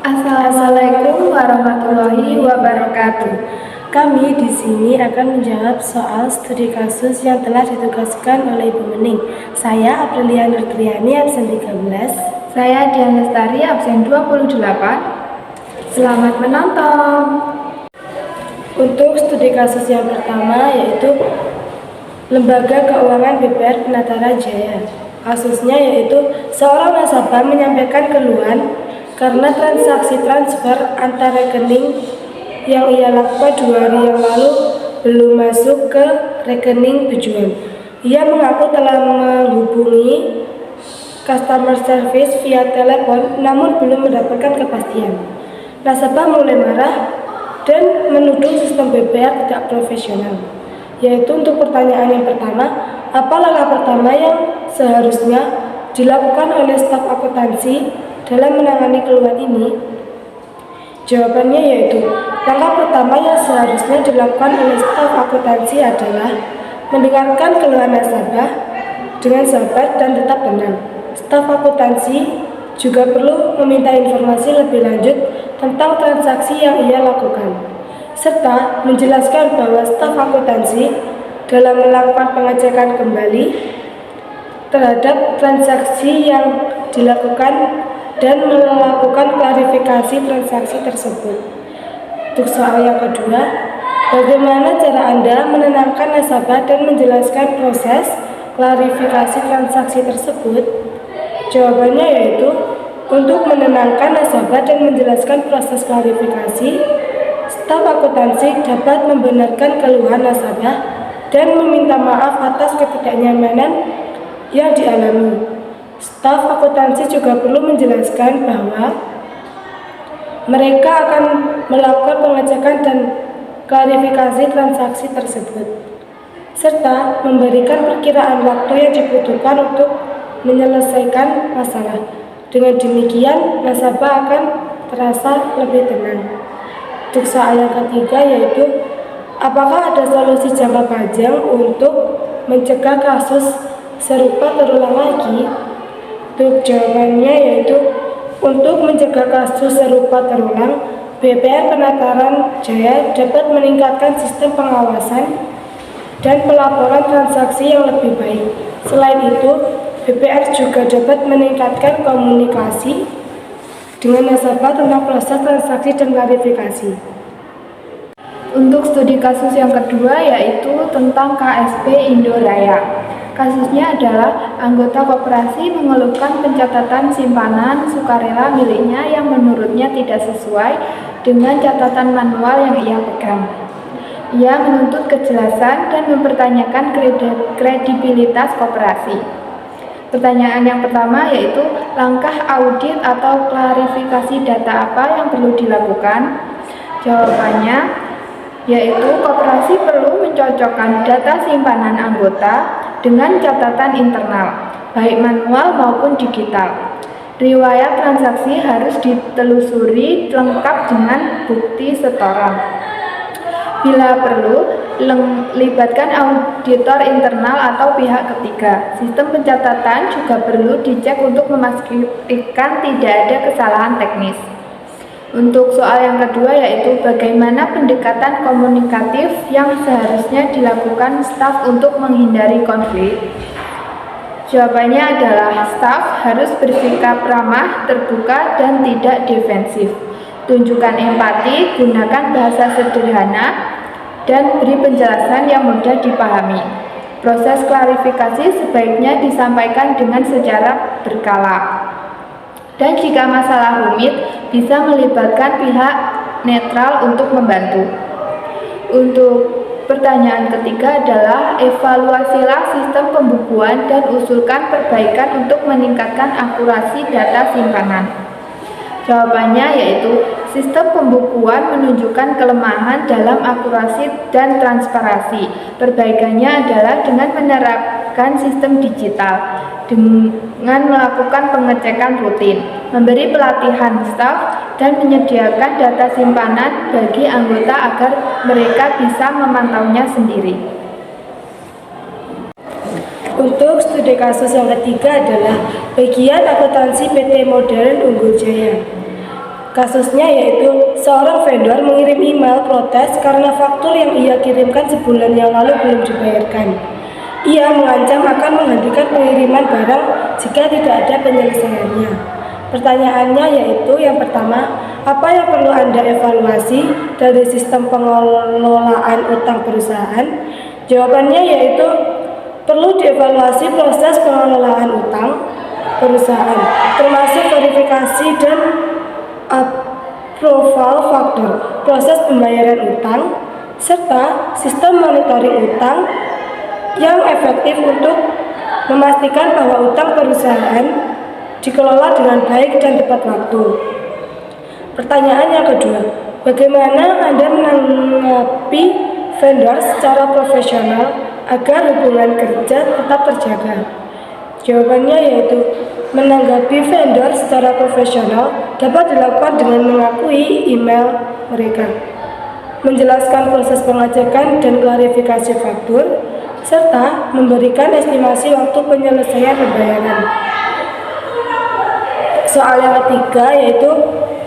Assalamualaikum warahmatullahi wabarakatuh. Kami di sini akan menjawab soal studi kasus yang telah ditugaskan oleh Ibu Mening. Saya Aprilia Nurtriani, absen 13. Saya Dian Lestari, absen 28. Selamat menonton. Untuk studi kasus yang pertama yaitu Lembaga Keuangan BPR Penatara Jaya. Kasusnya yaitu seorang nasabah menyampaikan keluhan karena transaksi transfer antar rekening yang ia lakukan 2 hari yang lalu belum masuk ke rekening tujuan. Ia mengaku telah menghubungi customer service via telepon namun belum mendapatkan kepastian. Nasabah mulai marah dan menuduh sistem BPR tidak profesional. Yaitu untuk pertanyaan yang pertama, apa langkah pertama yang seharusnya dilakukan oleh staf akuntansi dalam menangani keluhan ini? Jawabannya yaitu, langkah pertama yang seharusnya dilakukan oleh staf akuntansi adalah mendengarkan keluhan nasabah dengan sabar dan tetap tenang. Staf akuntansi juga perlu meminta informasi lebih lanjut tentang transaksi yang ia lakukan, serta menjelaskan bahwa staf akuntansi dalam melakukan pengecekan kembali terhadap transaksi yang dilakukan dan melakukan klarifikasi transaksi tersebut. Untuk soal yang kedua, bagaimana cara Anda menenangkan nasabah dan menjelaskan proses klarifikasi transaksi tersebut? Jawabannya yaitu, untuk menenangkan nasabah dan menjelaskan proses klarifikasi, staf akuntansi dapat membenarkan keluhan nasabah dan meminta maaf atas ketidaknyamanan yang dialami. Staf akuntansi juga perlu menjelaskan bahwa mereka akan melakukan pengecekan dan klarifikasi transaksi tersebut, serta memberikan perkiraan waktu yang dibutuhkan untuk menyelesaikan masalah. Dengan demikian, nasabah akan terasa lebih tenang. Untuk soal yang ketiga yaitu, apakah ada solusi jangka panjang untuk mencegah kasus serupa terulang lagi? Untuk jawabannya yaitu, untuk mencegah kasus serupa terulang, BPR Penataran Jaya dapat meningkatkan sistem pengawasan dan pelaporan transaksi yang lebih baik. Selain itu, BPR juga dapat meningkatkan komunikasi dengan nasabah tentang proses transaksi dan klarifikasi. Untuk studi kasus yang kedua yaitu tentang KSP Indoraya. Kasusnya adalah anggota koperasi mengeluhkan pencatatan simpanan sukarela miliknya yang menurutnya tidak sesuai dengan catatan manual yang ia pegang. Ia menuntut kejelasan dan mempertanyakan kredibilitas koperasi. Pertanyaan yang pertama yaitu, langkah audit atau klarifikasi data apa yang perlu dilakukan? Jawabannya yaitu, koperasi perlu mencocokkan data simpanan anggota dengan catatan internal, baik manual maupun digital. Riwayat transaksi harus ditelusuri lengkap dengan bukti setoran. Bila perlu, libatkan auditor internal atau pihak ketiga. Sistem pencatatan juga perlu dicek untuk memastikan tidak ada kesalahan teknis. Untuk soal yang kedua yaitu, bagaimana pendekatan komunikatif yang seharusnya dilakukan staf untuk menghindari konflik? Jawabannya adalah, staf harus bersikap ramah, terbuka, dan tidak defensif. Tunjukkan empati, gunakan bahasa sederhana, dan beri penjelasan yang mudah dipahami. Proses klarifikasi sebaiknya disampaikan dengan secara berkala. Dan jika masalah rumit, bisa melibatkan pihak netral untuk membantu. Untuk pertanyaan ketiga adalah, evaluasilah sistem pembukuan dan usulkan perbaikan untuk meningkatkan akurasi data simpanan. Jawabannya yaitu, sistem pembukuan menunjukkan kelemahan dalam akurasi dan transparansi. Perbaikannya adalah dengan menerapkan sistem digital, dengan melakukan pengecekan rutin, memberi pelatihan staf, dan menyediakan data simpanan bagi anggota agar mereka bisa memantaunya sendiri. Untuk studi kasus yang ketiga adalah bagian akuntansi PT Modern Unggul Jaya. Kasusnya yaitu seorang vendor mengirim email protes karena faktur yang ia kirimkan sebulan yang lalu belum dibayarkan. Ia mengancam akan menghentikan pengiriman barang jika tidak ada penyelesaiannya. Pertanyaannya yaitu yang pertama, apa yang perlu Anda evaluasi dari sistem pengelolaan utang perusahaan? Jawabannya yaitu perlu dievaluasi proses pengelolaan utang perusahaan, termasuk verifikasi dan approval faktur, proses pembayaran utang, serta sistem monitoring utang yang efektif untuk memastikan bahwa utang perusahaan dikelola dengan baik dan tepat waktu. Pertanyaan yang kedua, bagaimana Anda menanggapi vendor secara profesional agar hubungan kerja tetap terjaga? Jawabannya yaitu menanggapi vendor secara profesional dapat dilakukan dengan mengakui email mereka, menjelaskan proses pengecekan dan klarifikasi faktur, serta memberikan estimasi waktu penyelesaian pembayaran. Soal yang ketiga yaitu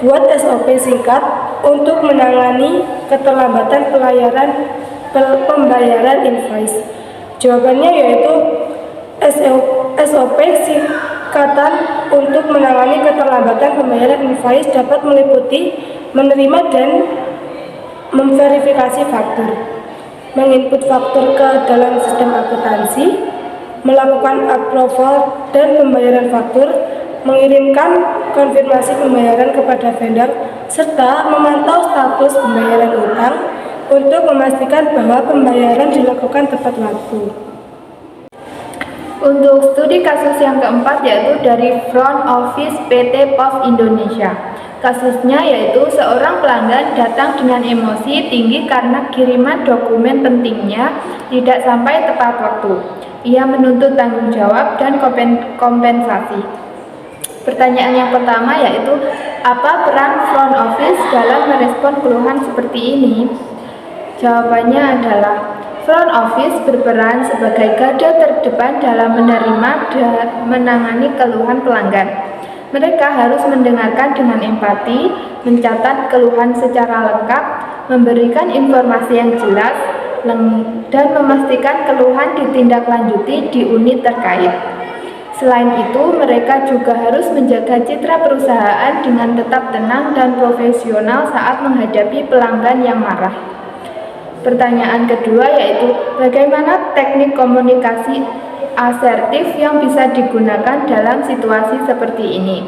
buat SOP singkat untuk menangani keterlambatan pembayaran invoice. Jawabannya yaitu SOP singkatan untuk menangani keterlambatan pembayaran invoice dapat meliputi menerima dan memverifikasi faktur, menginput faktur ke dalam sistem akuntansi, melakukan approval dan pembayaran faktur, mengirimkan konfirmasi pembayaran kepada vendor, serta memantau status pembayaran utang untuk memastikan bahwa pembayaran dilakukan tepat waktu. Untuk studi kasus yang keempat yaitu dari Front Office PT Pos Indonesia. Kasusnya yaitu seorang pelanggan datang dengan emosi tinggi karena kiriman dokumen pentingnya tidak sampai tepat waktu. Ia menuntut tanggung jawab dan kompensasi. Pertanyaan yang pertama yaitu, apa peran front office dalam merespon keluhan seperti ini? Jawabannya adalah, front office berperan sebagai garda terdepan dalam menerima dan menangani keluhan pelanggan. Mereka harus mendengarkan dengan empati, mencatat keluhan secara lengkap, memberikan informasi yang jelas, dan memastikan keluhan ditindaklanjuti di unit terkait. Selain itu, mereka juga harus menjaga citra perusahaan dengan tetap tenang dan profesional saat menghadapi pelanggan yang marah. Pertanyaan kedua yaitu, bagaimana teknik komunikasi asertif yang bisa digunakan dalam situasi seperti ini?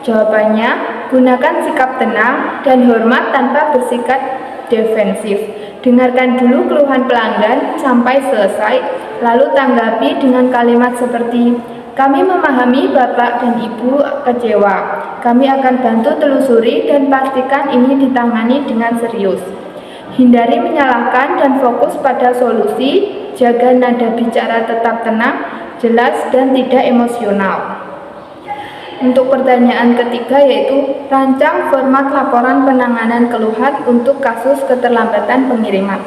Jawabannya, gunakan sikap tenang dan hormat tanpa bersikap defensif. Dengarkan dulu keluhan pelanggan sampai selesai, lalu tanggapi dengan kalimat seperti, kami memahami Bapak dan Ibu kecewa. Kami akan bantu telusuri dan pastikan ini ditangani dengan serius. Hindari menyalahkan dan fokus pada solusi, jaga nada bicara tetap tenang, jelas dan tidak emosional. Untuk pertanyaan ketiga yaitu, rancang format laporan penanganan keluhan untuk kasus keterlambatan pengiriman.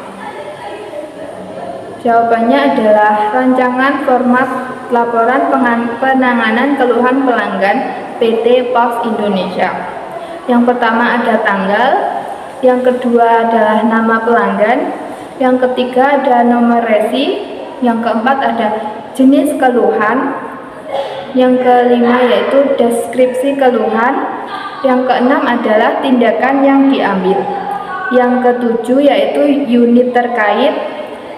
Jawabannya adalah rancangan format laporan penanganan keluhan pelanggan PT Pos Indonesia. Yang pertama ada tanggal, yang kedua adalah nama pelanggan, yang ketiga ada nomor resi, yang keempat ada jenis keluhan, yang kelima yaitu deskripsi keluhan, yang keenam adalah tindakan yang diambil, yang ketujuh yaitu unit terkait,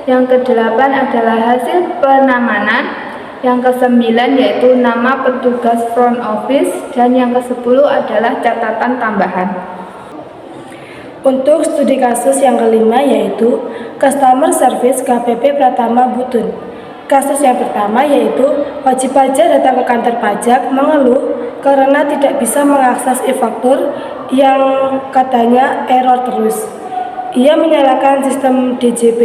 yang kedelapan adalah hasil penanganan, yang kesembilan yaitu nama petugas front office, dan yang kesepuluh adalah catatan tambahan. Untuk studi kasus yang kelima yaitu Customer Service KPP Pratama Butun. Kasus yang pertama yaitu wajib pajak datang ke kantor pajak mengeluh karena tidak bisa mengakses e-faktur yang katanya error terus. Ia menyalakan sistem DJP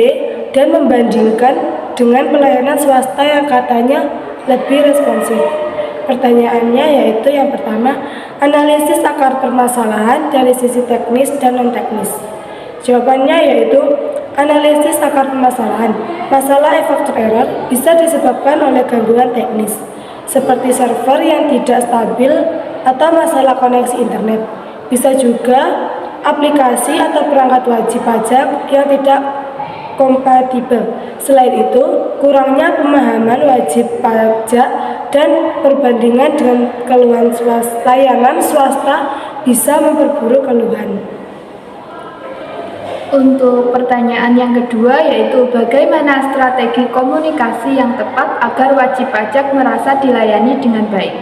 dan membandingkan dengan pelayanan swasta yang katanya lebih responsif. Pertanyaannya yaitu yang pertama, analisis akar permasalahan dari sisi teknis dan non-teknis. Jawabannya yaitu analisis akar permasalahan. Masalah e-faktur error bisa disebabkan oleh gangguan teknis, seperti server yang tidak stabil atau masalah koneksi internet. Bisa juga aplikasi atau perangkat wajib pajak yang tidak kompatibel. Selain itu, kurangnya pemahaman wajib pajak dan perbandingan dengan keluhan layanan swasta bisa memperburuk keluhan. Untuk pertanyaan yang kedua yaitu bagaimana strategi komunikasi yang tepat agar wajib pajak merasa dilayani dengan baik?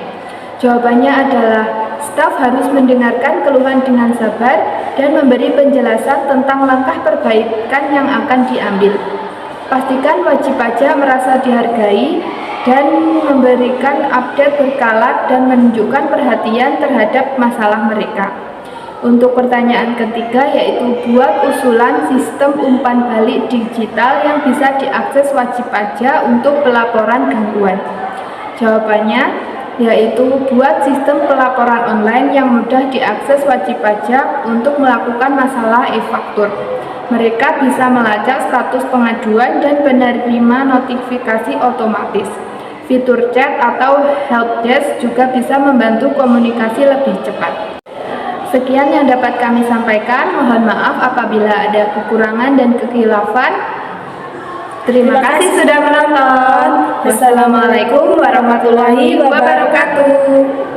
Jawabannya adalah staf harus mendengarkan keluhan dengan sabar dan memberi penjelasan tentang langkah perbaikan yang akan diambil. Pastikan wajib pajak merasa dihargai dan memberikan update berkala dan menunjukkan perhatian terhadap masalah mereka. Untuk pertanyaan ketiga yaitu buat usulan sistem umpan balik digital yang bisa diakses wajib pajak untuk pelaporan gangguan. Jawabannya yaitu buat sistem pelaporan online yang mudah diakses wajib pajak untuk melakukan masalah e-faktur. Mereka bisa melacak status pengaduan dan penerima notifikasi otomatis. Fitur chat atau helpdesk juga bisa membantu komunikasi lebih cepat. Sekian yang dapat kami sampaikan. Mohon maaf apabila ada kekurangan dan kekhilafan. Terima kasih sudah menonton. Wassalamualaikum warahmatullahi wabarakatuh.